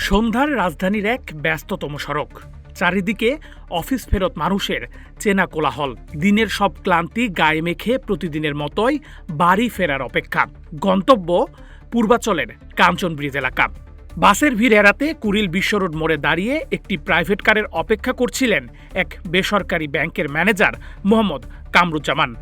সন্ধ্যার রাজধানীর এক ব্যস্ততম সড়ক, চারিদিকে অফিস ফেরত মানুষের চেনা কোলাহল। দিনের সব ক্লান্তি গায়ে মেখে প্রতিদিনের মতোই বাড়ি ফেরার অপেক্ষা। গন্তব্য পূর্বাচলের কাঞ্চন ব্রিজ এলাকা। বাসের ভিড় এড়াতে কুড়িল বিশ্বরোড মোড়ে দাঁড়িয়ে একটি প্রাইভেট কারের অপেক্ষা করছিলেন এক বেসরকারি ব্যাংকের ম্যানেজার মোহাম্মদ কামরুজ্জামান।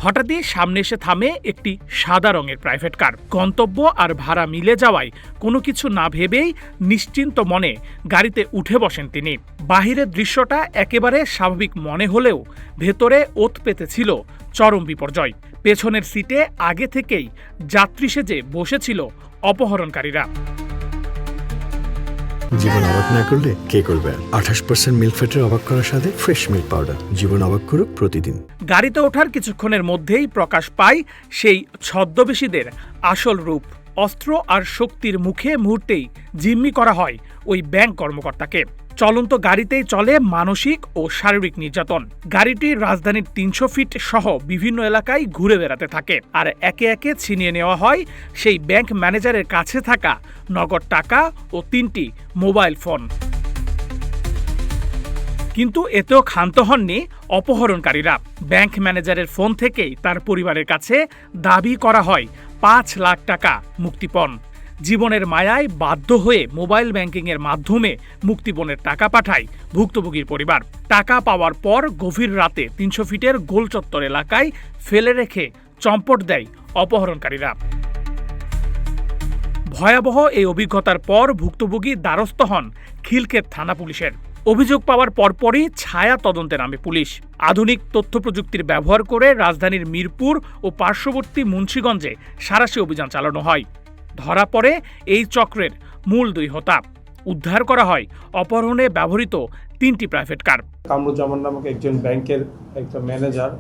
হঠাৎই সামনে এসে থামে একটি সাদা রঙের প্রাইভেট কার। গন্তব্য আর ভাড়া মিলে যাওয়ায় কোনো কিছু না ভেবেই নিশ্চিন্ত মনে গাড়িতে উঠে বসেন তিনি। বাহিরের দৃশ্যটা একেবারে স্বাভাবিক মনে হলেও ভেতরে ওত পেতেছিল চরম বিপর্যয়। পেছনের সিটে আগে থেকেই যাত্রী সেজে বসেছিল অপহরণকারীরা। জীবন অবাক না করলে কে করবে? 28% মিল্ক ফ্যাটের অবাক করার সাথে ফ্রেশ মিল্ক পাউডার। জীবন অবাক করুক প্রতিদিন। গাড়িতে ওঠার কিছুক্ষণের মধ্যেই প্রকাশ পায় সেই ছদ্মবেশীদের আসল রূপ। অস্ত্র আর শক্তির মুখে মুহূর্তেই জিম্মি করা হয় ওই ব্যাংক কর্মকর্তাকে। চলন্ত গাড়িতেই চলে মানসিক ও শারীরিক নির্যাতন। গাড়িটি রাজধানীর 300 ফিট সহ বিভিন্ন এলাকায় ঘুরে বেড়াতে থাকে, আর একে একে ছিনিয়ে নেওয়া হয় সেই ব্যাংক ম্যানেজারের কাছে থাকা নগদ টাকা ও 3টি মোবাইল ফোন। কিন্তু এতেও ক্ষান্ত হননি অপহরণকারীরা। ব্যাংক ম্যানেজারের ফোন থেকেই তার পরিবারের কাছে দাবি করা হয় 5 লাখ টাকা মুক্তিপণ। জীবনের মায়ায় বাধ্য হয়ে মোবাইল ব্যাংকিংয়ের মাধ্যমে মুক্তিপণের টাকা পাঠায় ভুক্তভোগীর পরিবার। টাকা পাওয়ার পর গভীর রাতে 300 ফিটের গোলচত্বর এলাকায় ফেলে রেখে চম্পট দেয় অপহরণকারীরা। ভয়াবহ এই অভিজ্ঞতার পর ভুক্তভোগী দ্বারস্থ হন খিলক্ষেত থানা পুলিশের। অভিযোগ পাওয়ার পরপরই ছায়া তদন্তে নামে পুলিশ। আধুনিক তথ্য প্রযুক্তির ব্যবহার করে রাজধানীর মিরপুর ও পার্শ্ববর্তী মুন্সিগঞ্জে সাঁড়াশি অভিযান চালানো হয়। ধরা পড়ে এই চক্রের মূল 2 হোতা। উদ্ধার করা হয় অপহরণে ব্যবহৃত 3টি প্রাইভেট কার। কামরুজ্জামান নামক একজন ব্যাংকের একটা ম্যানেজার,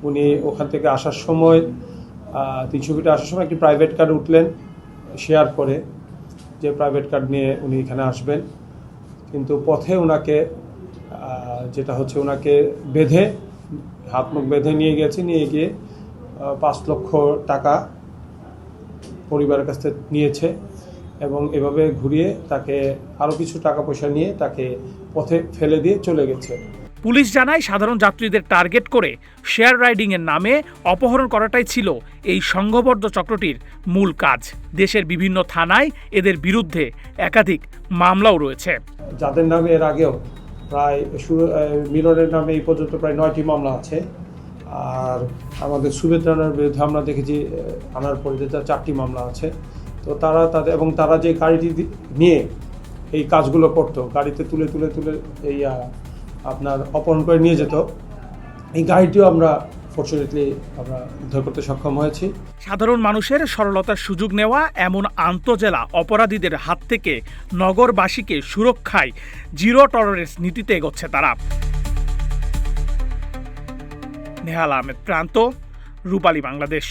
উনি ওখান থেকে আসার সময় 300 ফিটে আসার সময় একটি প্রাইভেট কার উঠলেন শেয়ার করে, যে প্রাইভেট কার নিয়ে উনি এখানে আসবেন। কিন্তু পথে ওনাকে ওনাকে বেঁধে হাত মুখ বেঁধে নিয়ে গিয়ে 5 লক্ষ টাকা পরিবারের কাছ থেকে নিয়েছে এবং এভাবে ঘুরিয়ে তাকে আরও কিছু টাকা পয়সা নিয়ে তাকে পথে ফেলে দিয়ে চলে গেছে। পুলিশ জানায় সাধারণ যাত্রীদের টার্গেট করে শেয়ার রাইডিংয়ের নামে অপহরণ করাটাই ছিল এই সংঘবদ্ধ চক্রটির মূল কাজ। দেশের বিভিন্ন থানায় এদের বিরুদ্ধে একাধিক মামলাও রয়েছে। যাদের নামে এর আগেও প্রায় মিলনের নামে এই পর্যন্ত প্রায় 9টি মামলা আছে। আর আমাদের সুবেদ রানার বিরুদ্ধে আমরা দেখেছি আনার পরে 4টি মামলা আছে। তো তারা যে গাড়িটি নিয়ে এই কাজগুলো করতো, গাড়িতে তুলে এই আপনার অপহরণ করে নিয়ে যেত, এই গাড়িটিও আমরা ফরচুনেটলি উদ্ধার করতে সক্ষম হয়েছি। সাধারণ মানুষের সরলতার সুযোগ নেওয়া এমন আন্তজেলা অপরাধীদের হাত থেকে নগরবাসীকে সুরক্ষায় জিরো টলারেন্স নীতিতে এগোচ্ছে তারা। নেহাল আহমেদ প্রান্ত, রূপালী বাংলাদেশ।